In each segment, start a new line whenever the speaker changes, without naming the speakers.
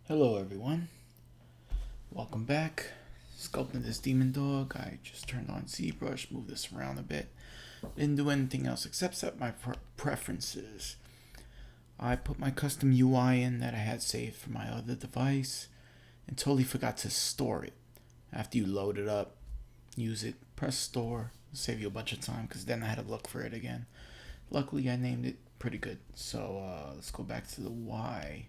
Hello everyone, welcome back. Sculpting this demon dog. I just turned on ZBrush, moved this around a bit. Didn't do anything else except set my preferences. I put my custom UI in that I had saved for my other device and totally forgot to store it. After you load it up, use it, press store, save you a bunch of time because then I had to look for it again. Luckily I named it pretty good. So let's go back to the Y.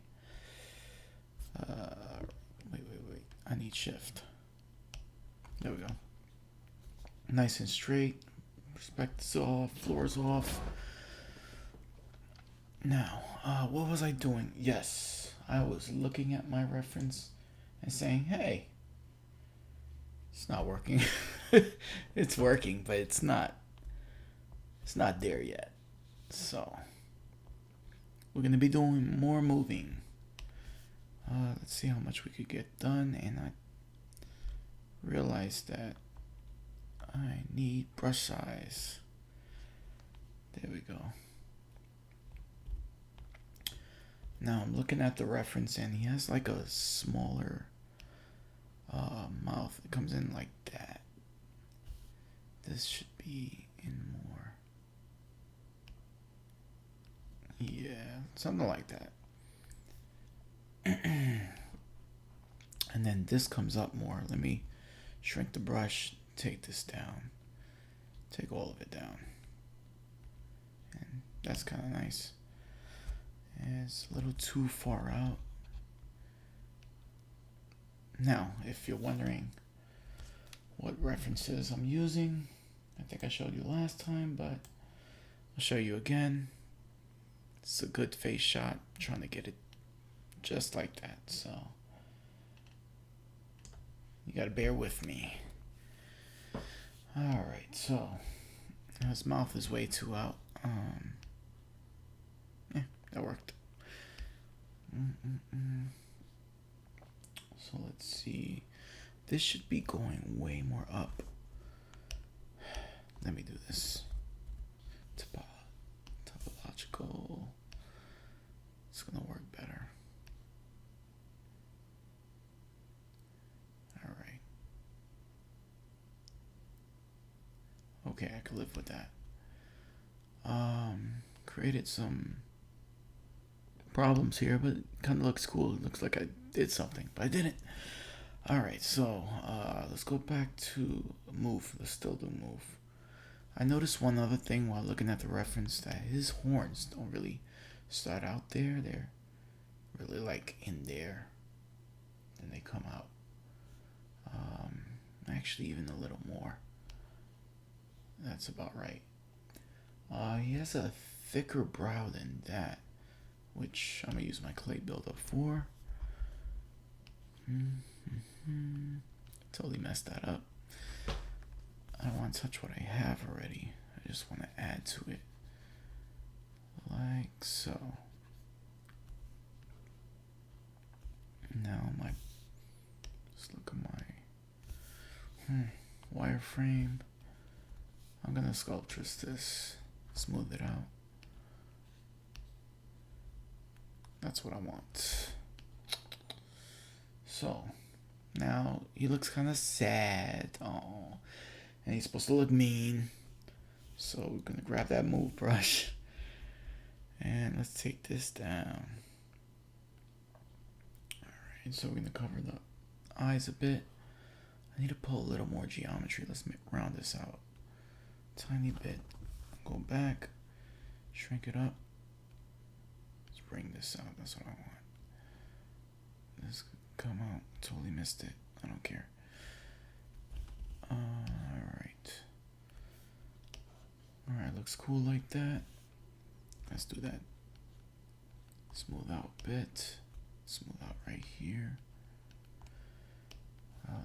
Wait. I need shift. There we go. Nice and straight. Perspective's off. Floor's off. Now, what was I doing? Yes, I was looking at my reference and saying, hey, it's not working. It's working, but it's not. It's not there yet. So, we're going to be doing more moving. Let's see how much we could get done, and I realized that I need brush size. There we go. Now I'm looking at the reference, and he has like a smaller mouth. It comes in like that. This should be in more. Yeah, something like that. And then this comes up more. Let me shrink the brush, take this down, take all of it down, and that's kind of nice. And it's a little too far out. Now, if you're wondering what references I'm using, I think I showed you last time, but I'll show you again. It's a good face shot. I'm trying to get it just like that, so you gotta bear with me. Alright, so his mouth is way too out. That worked. So let's see. This should be going way more up. Let me do this. Topological. It's gonna work better. Alright. Okay, I could live with that. Created some problems here, but it kind of looks cool. It looks like I did something, but I didn't. Alright, so let's go back to move. Let's still do move. I noticed one other thing while looking at the reference, that his horns don't really start out there. They're really like in there. Then they come out. Actually, even a little more. That's about right. He has a thicker brow than that, which I'm gonna use my clay builder for. Totally messed that up. I don't want to touch what I have already. I just want to add to it, like so. Now just look at my wireframe. I'm gonna sculptress this, smooth it out. That's what I want. So now he looks kind of sad. Oh, and he's supposed to look mean. So we're gonna grab that move brush and let's take this down. Alright, so we're gonna cover the eyes a bit. I need to pull a little more geometry. Let's round this out tiny bit. Go back, shrink it up. Let's bring this out. That's what I want. This could come out. Totally missed it. I don't care. Alright, looks cool like that. Let's do that. Smooth out a bit. Smooth out right here.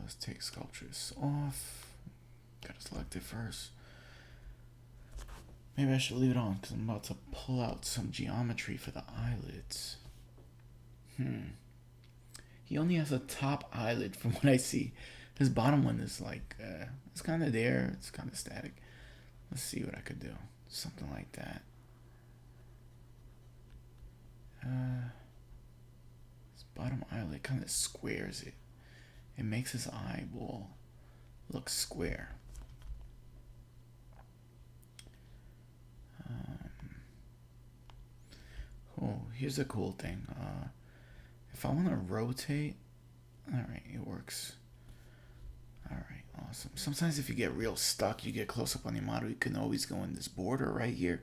Let's take sculptures off. Gotta select it first. Maybe I should leave it on because I'm about to pull out some geometry for the eyelids. He only has a top eyelid from what I see. His bottom one is like, it's kind of there. It's kind of static. Let's see what I could do. Something like that. It's bottom eyelid kind of squares it. It makes his eyeball look square. Oh, here's a cool thing. If I want to rotate, alright, it works. Alright, awesome. Sometimes if you get real stuck, you get close up on your model, you can always go in this border right here.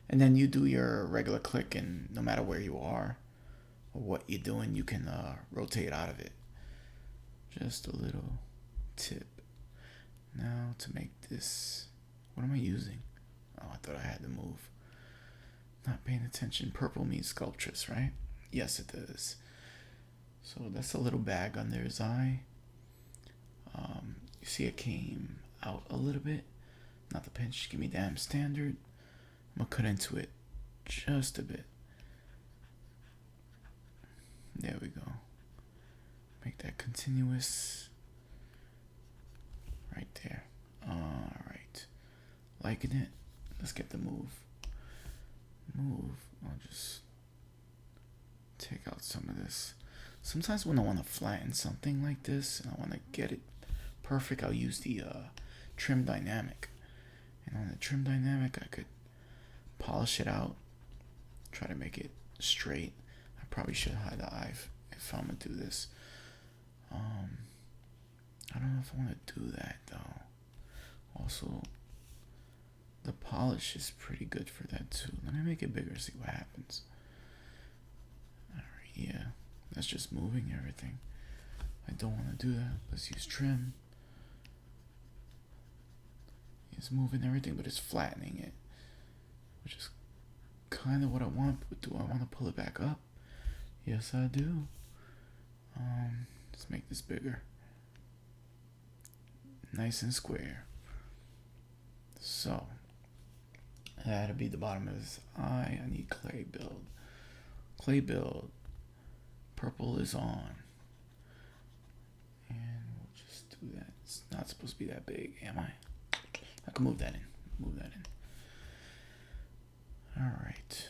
And then you do your regular click, and no matter where you are or what you're doing, you can rotate out of it. Just a little tip. Now to make this, what am I using? Oh, I thought I had to move. Not paying attention. Purple means sculptress, right? Yes, it does. So that's a little bag under his eye. You see it came out a little bit. Not the pinch, give me damn standard. I'm gonna cut into it just a bit. There we go. Make that continuous. Right there. Alright. Liking it. Let's get the move. I'll just take out some of this. Sometimes when I want to flatten something like this and I want to get it perfect, I'll use the trim dynamic. And on the trim dynamic, I could polish it out, try to make it straight. I probably should hide the eye if I'm going to do this. I don't know if I want to do that though. Also, the polish is pretty good for that too. Let me make it bigger, see what happens. Alright, yeah. That's just moving everything. I don't want to do that. Let's use trim. It's moving everything, but it's flattening it, which is kind of what I want. But do I want to pull it back up? Yes, I do. Let's make this bigger. Nice and square. So, that'll be the bottom of his eye. I need clay build. Clay build. Purple is on. And we'll just do that. It's not supposed to be that big, am I? I can move that in. Alright.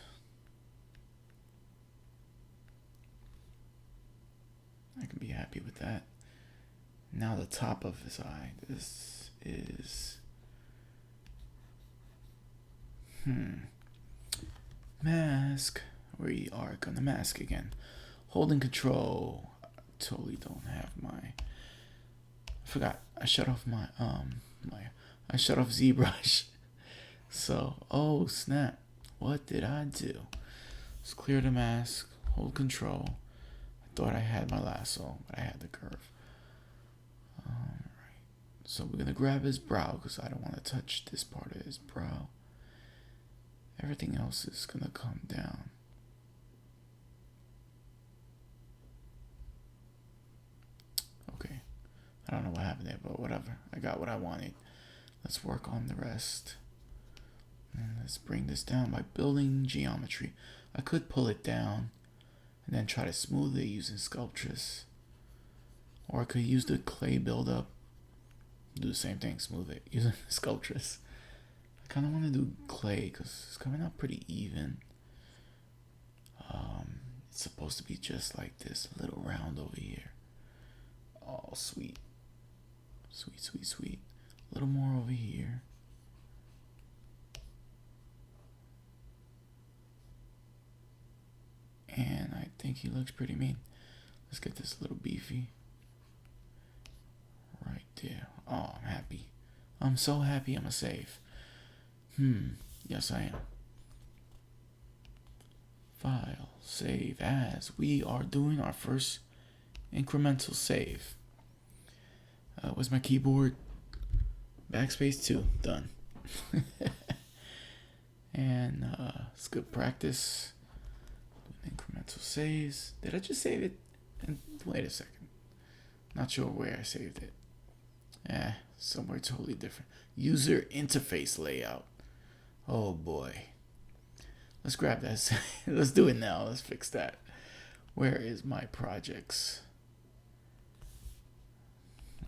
I can be happy with that. Now the top of his eye. This is... Mask. We are gonna mask again. Holding control. I totally don't have my... I forgot. I shut off my... I shut off ZBrush. So, oh snap. What did I do? Let's clear the mask. Hold control. I thought I had my lasso, but I had the curve. Alright. So we're going to grab his brow because I don't want to touch this part of his brow. Everything else is going to come down. Okay. I don't know what happened there, but whatever. I got what I wanted. Let's work on the rest. And let's bring this down by building geometry. I could pull it down and then try to smooth it using Sculptress. Or I could use the clay buildup. Do the same thing, smooth it using Sculptress. I kind of want to do clay because it's coming out pretty even. It's supposed to be just like this little round over here. Oh, sweet. Sweet, sweet, sweet. A little more over here. And I think he looks pretty mean. Let's get this little beefy. Right there. Oh, I'm happy. I'm so happy I'm a save. Yes, I am. File, save as. We are doing our first incremental save. Where's my keyboard? Backspace 2. Done. And it's good practice. Incremental saves. Did I just save it? And wait a second. Not sure where I saved it. Somewhere totally different. User interface layout. Oh boy. Let's grab that. Let's do it now. Let's fix that. Where is my projects?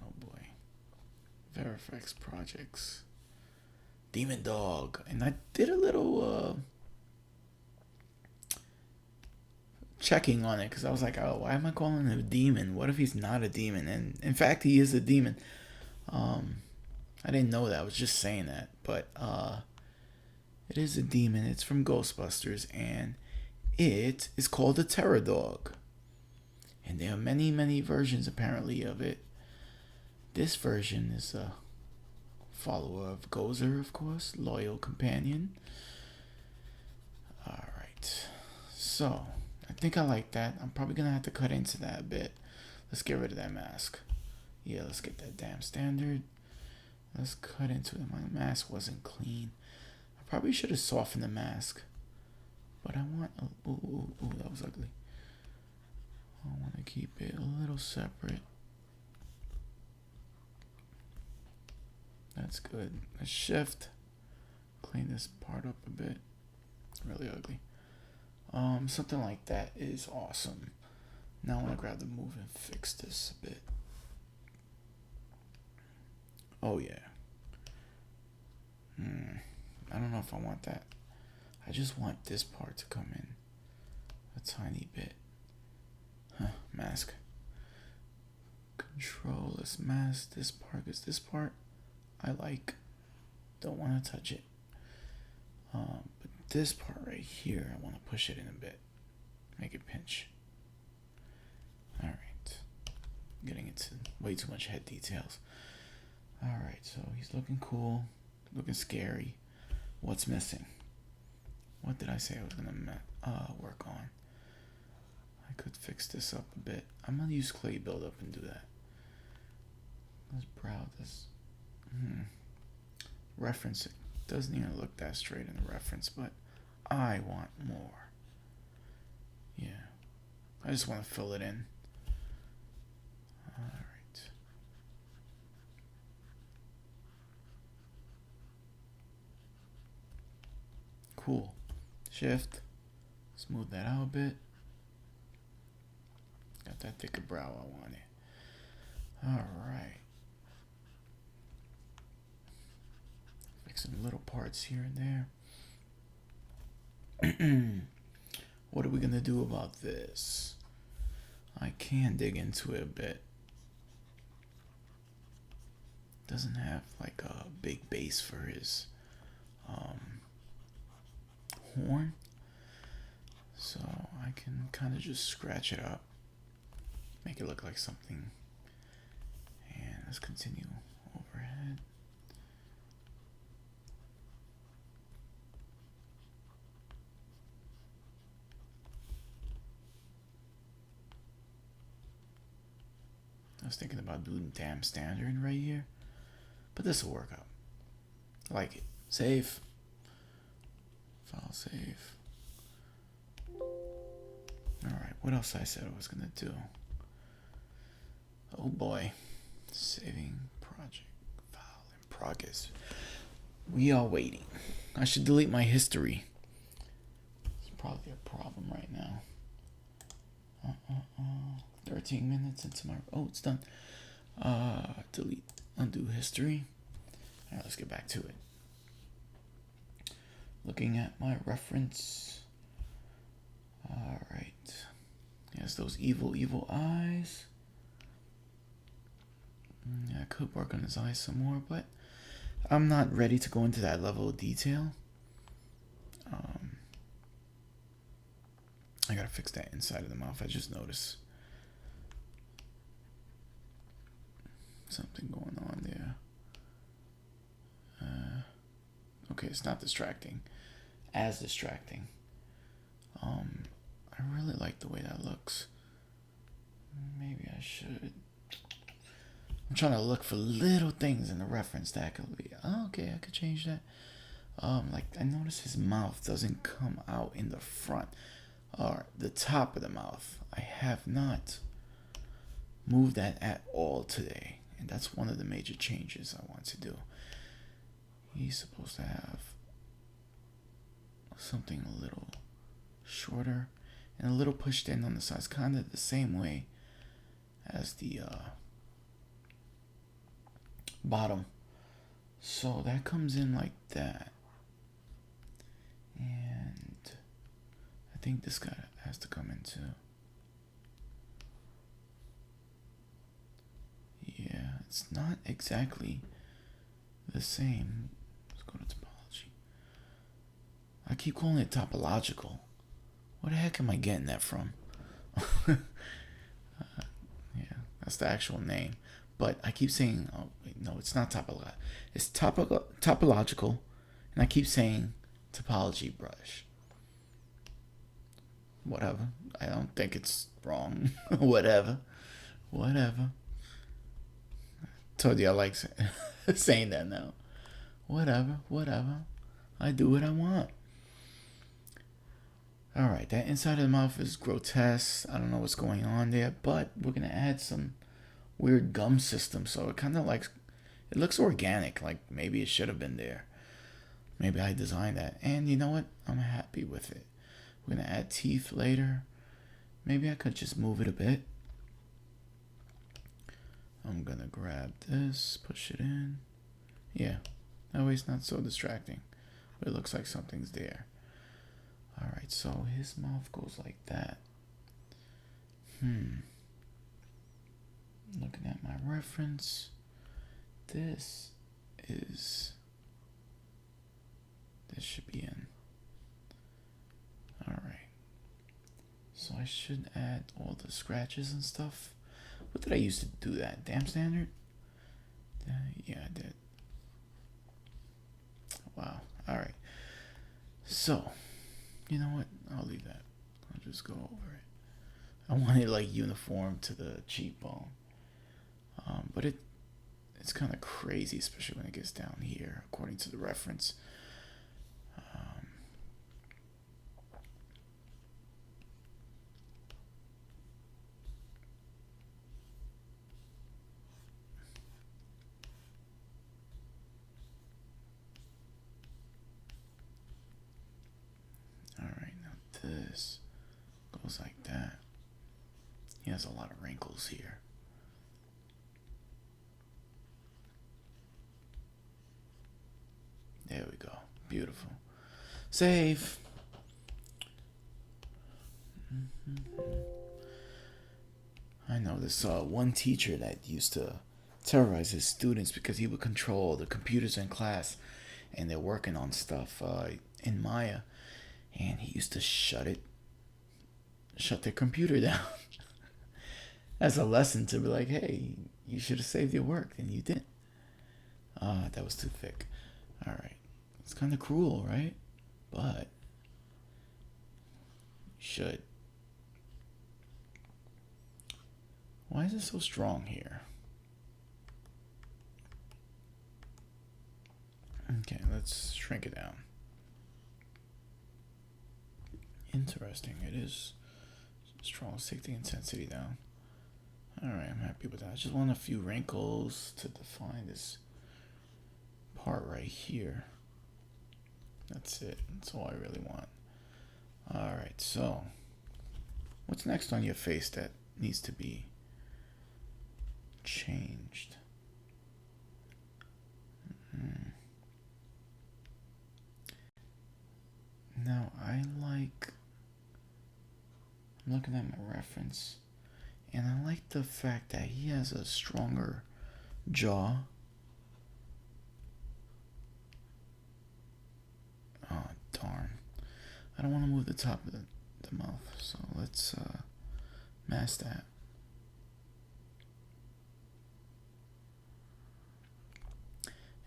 Oh boy. Verifx projects. Demon Dog. And I did a little checking on it because I was like, oh, why am I calling him a demon? What if he's not a demon? And in fact, he is a demon. I didn't know that. I was just saying that, but it is a demon. It's from Ghostbusters, and it is called the Terror Dog. And there are many, many versions apparently of it. This version is a follower of Gozer, of course, loyal companion. Alright, so I think I like that. I'm probably gonna have to cut into that a bit. Let's get rid of that mask. Yeah, let's get that damn standard. Let's cut into it. My mask wasn't clean. I probably should have softened the mask. But I want... Ooh, that was ugly. I want to keep it a little separate. That's good. Let's shift. Clean this part up a bit. Really ugly. Something like that is awesome. Now I want to grab the move and fix this a bit. Oh yeah. I don't know if I want that. I just want this part to come in a tiny bit. Mask. Control. Let's mask this part because this part I like. Don't want to touch it. But this part right here, I want to push it in a bit. Make it pinch. Alright. Getting into way too much head details. Alright, so he's looking cool. Looking scary. What's missing? What did I say I was going to work on? I could fix this up a bit. I'm going to use clay buildup and do that. Let's brow this. Reference it. Doesn't even look that straight in the reference, but I want more. Yeah. I just want to fill it in. Alright. Cool. Shift. Smooth that out a bit. Got that thicker brow I wanted. Alright. Fixing little parts here and there. What are we going to do about this? I can dig into it a bit. Doesn't have like a big base for his horn. So I can kind of just scratch it up. Make it look like something. And let's continue overhead. I was thinking about doing damn standard right here. But this will work out. I like it. Save. File save. Alright, what else I said I was going to do? Oh boy. Saving project. File in progress. We are waiting. I should delete my history. It's probably a problem right now. 13 minutes into my... Oh, it's done. Delete. Undo history. Alright, let's get back to it. Looking at my reference. Alright. Yes, those evil eyes. I could work on his eyes some more, but I'm not ready to go into that level of detail. I gotta fix that inside of the mouth. I just noticed something going on there. Okay, it's not distracting. As distracting. I really like the way that looks. Maybe I should. I'm trying to look for little things in the reference that could be. Oh, okay, I could change that. Like I noticed his mouth doesn't come out in the front or the top of the mouth. I have not moved that at all today, and that's one of the major changes I want to do. He's supposed to have something a little shorter and a little pushed in on the sides, kind of the same way as the bottom. So that comes in like that. And I think this guy, has to come into. Yeah, it's not exactly the same. Let's go to topology. I keep calling it topological. Where the heck am I getting that from? Yeah, that's the actual name. But I keep saying, oh, wait, no, it's not topological. It's topological, and I keep saying topology brush. Whatever. I don't think it's wrong. Whatever. Told you I like saying that now. Whatever. I do what I want. Alright, that inside of the mouth is grotesque. I don't know what's going on there, but we're going to add some weird gum system, so it kind of like, it looks organic, like maybe it should have been there. Maybe I designed that, and you know what? I'm happy with it. We're going to add teeth later. Maybe I could just move it a bit. I'm going to grab this, push it in. Yeah, that way it's not so distracting, but it looks like something's there. Alright, so his mouth goes like that. Looking at my reference, this should be in. Alright, so I should add all the scratches and stuff. What did I use to do that? Damn standard? Yeah, I did. Wow. Alright, so you know what? I'll leave that. I'll just go over it. I want it like uniform to the cheekbone. But it's kind of crazy, especially when it gets down here, according to the reference. Alright, now this goes like that. He has a lot of wrinkles here. There we go. Beautiful. Save. I know this one teacher that used to terrorize his students because he would control the computers in class, and they're working on stuff in Maya, and he used to shut their computer down as a lesson to be like, hey, you should have saved your work, and you didn't. That was too thick. All right. It's kind of cruel, right? But you should. Why is it so strong here? Okay, let's shrink it down. Interesting. It is strong. Let's take the intensity down. Alright, I'm happy with that. I just want a few wrinkles to define this part right here. That's it. That's all I really want. Alright, so what's next on your face that needs to be changed? Now I'm looking at my reference, and I like the fact that he has a stronger jaw. Oh, darn. I don't want to move the top of the mouth, so let's mask that.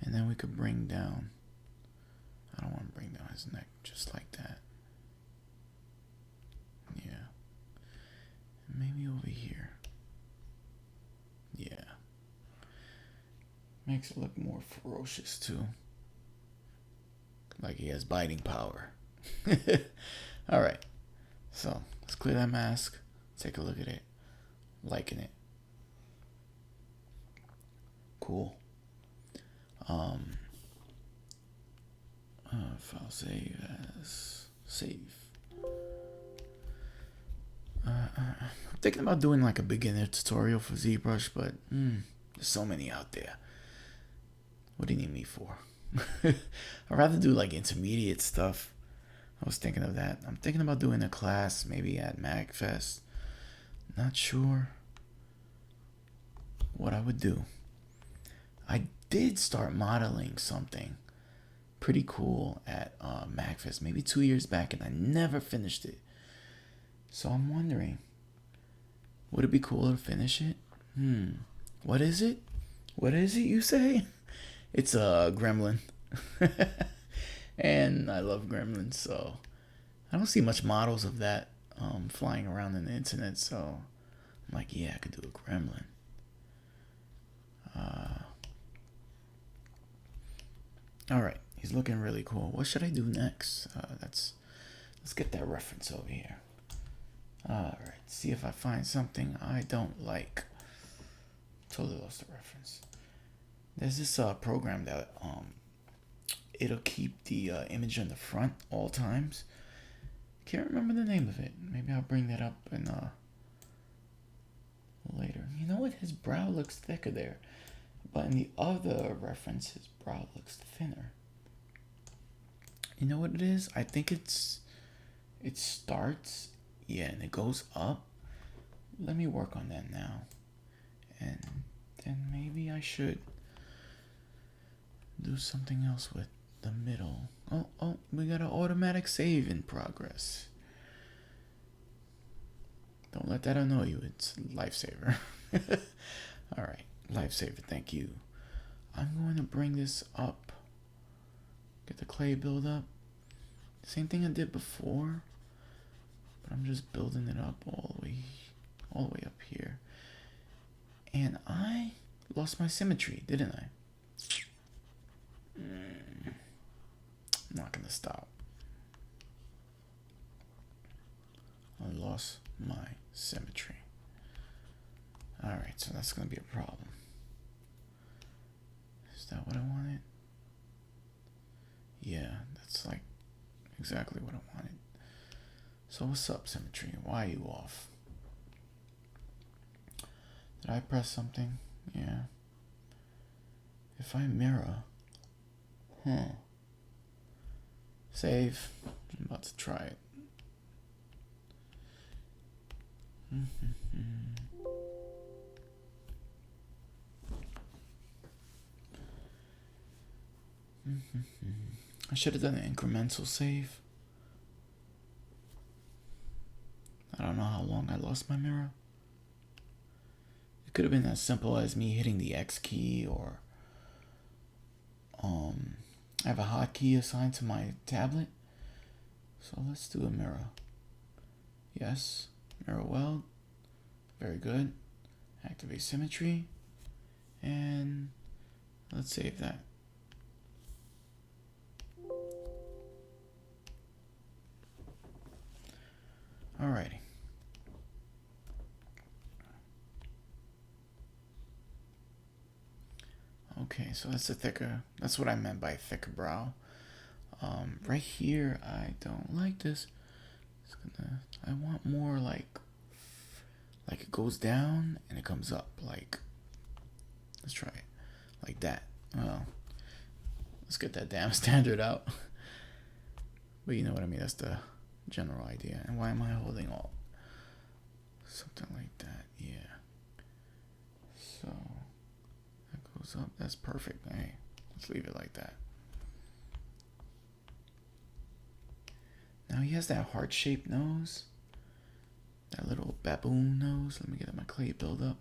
And then we could bring down, I don't want to bring down his neck just like that. Yeah. And maybe over here. Yeah. Makes it look more ferocious too. Like he has biting power. Alright. So let's clear that mask. Take a look at it. Liking it. Cool. File save as save. I'm thinking about doing like a beginner tutorial for ZBrush, but there's so many out there. What do you need me for? I'd rather do like intermediate stuff. I was thinking of that. I'm thinking about doing a class maybe at MagFest. Not sure what I would do. I did start modeling something pretty cool at MagFest maybe 2 years back, and I never finished it. So I'm wondering, would it be cool to finish it? What is it? What is it, you say? It's a gremlin. And I love gremlins, so I don't see much models of that flying around in the internet, so I'm like, yeah, I could do a gremlin. Alright, he's looking really cool. What should I do next? Let's get that reference over here. Alright, see if I find something I don't like. Totally lost the reference. There's this program that it'll keep the image on the front all times. Can't remember the name of it. Maybe I'll bring that up in later. You know what? His brow looks thicker there, but in the other reference, his brow looks thinner. You know what it is? I think it starts, yeah, and it goes up. Let me work on that now, and then maybe I should do something else with the middle. Oh, we got an automatic save in progress. Don't let that annoy you. It's lifesaver. Alright, lifesaver, thank you. I'm going to bring this up. Get the clay build up. Same thing I did before, but I'm just building it up all the way up here. And I lost my symmetry, didn't I? I'm not gonna stop. I lost my symmetry. Alright, so that's gonna be a problem. Is that what I wanted? Yeah, that's like exactly what I wanted. So what's up, symmetry? Why are you off? Did I press something? Yeah. If I mirror, save. I'm about to try it. I should have done an incremental save. I don't know how long I lost my mirror. It could have been as simple as me hitting the X key, or I have a hotkey assigned to my tablet. So let's do a mirror. Yes, mirror weld. Very good. Activate symmetry. And let's save that. Alrighty. Okay, so that's what I meant by thicker brow. Right here, I don't like this. I want more like it goes down and it comes up, like, let's try it, like that. Well, let's get that damn standard out. But you know what I mean, that's the general idea. And why am I holding Alt? Something like that, yeah. So that goes up, that's perfect. Hey, let's leave it like that. Now he has that heart-shaped nose, that little baboon nose. Let me get my clay build up.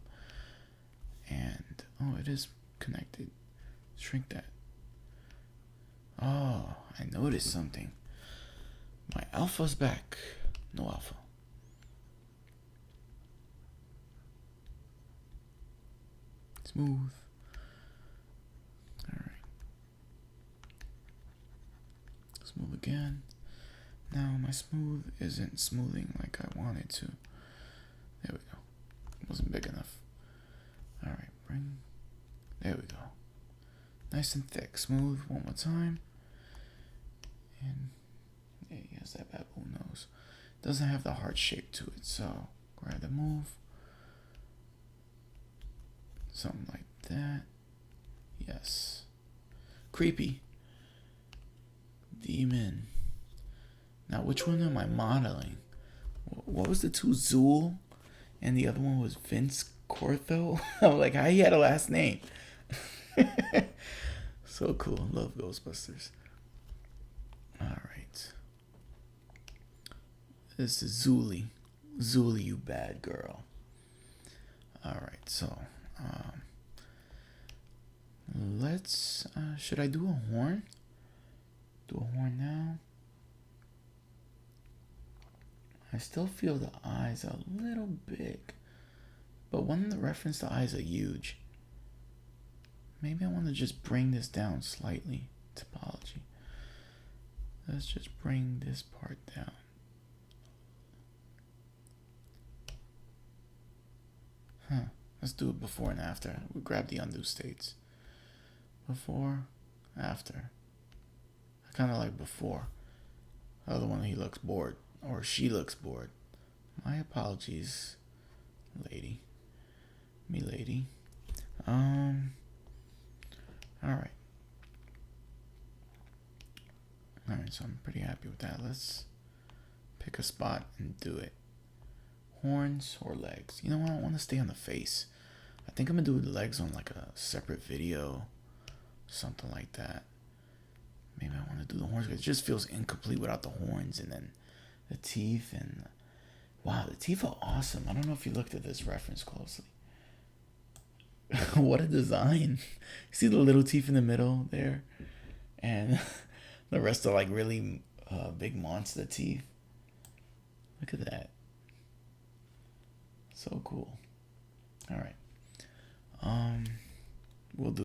And oh, it is connected. Shrink that. Oh, I noticed something. My alpha's back. No alpha. Smooth. Alright. Smooth again. Now my smooth isn't smoothing like I wanted to. There we go. It wasn't big enough. Alright, there we go. Nice and thick. Smooth one more time. And yeah, he has that baboon nose. Doesn't have the heart shape to it, so grab the move. Something like that. Yes. Creepy. Demon. Now, which one am I modeling? What was the two? Zool, and the other one was Vince Cortho. I'm like, how he had a last name? So cool. Love Ghostbusters. All right. This is Zuli. Zuli, you bad girl. All right. So, let's. Should I do a horn? Do a horn now. I still feel the eyes a little big, but when the reference, the eyes are huge. Maybe I want to just bring this down slightly. Topology. Let's just bring this part down. Let's do it before and after. We grab the undo states. Before, after. I kind of like before. The other one, he looks bored. Or she looks bored. My apologies, lady. Me lady. Alright. Alright, so I'm pretty happy with that. Let's pick a spot and do it. Horns or legs? You know what? I want to stay on the face. I think I'm going to do the legs on like a separate video. Something like that. Maybe I want to do the horns because it just feels incomplete without the horns, and then the teeth. And wow, the teeth are awesome. I don't know if you looked at this reference closely. What a design. See the little teeth in the middle there? And the rest are like really big monster teeth. Look at that. So cool. All right. We'll do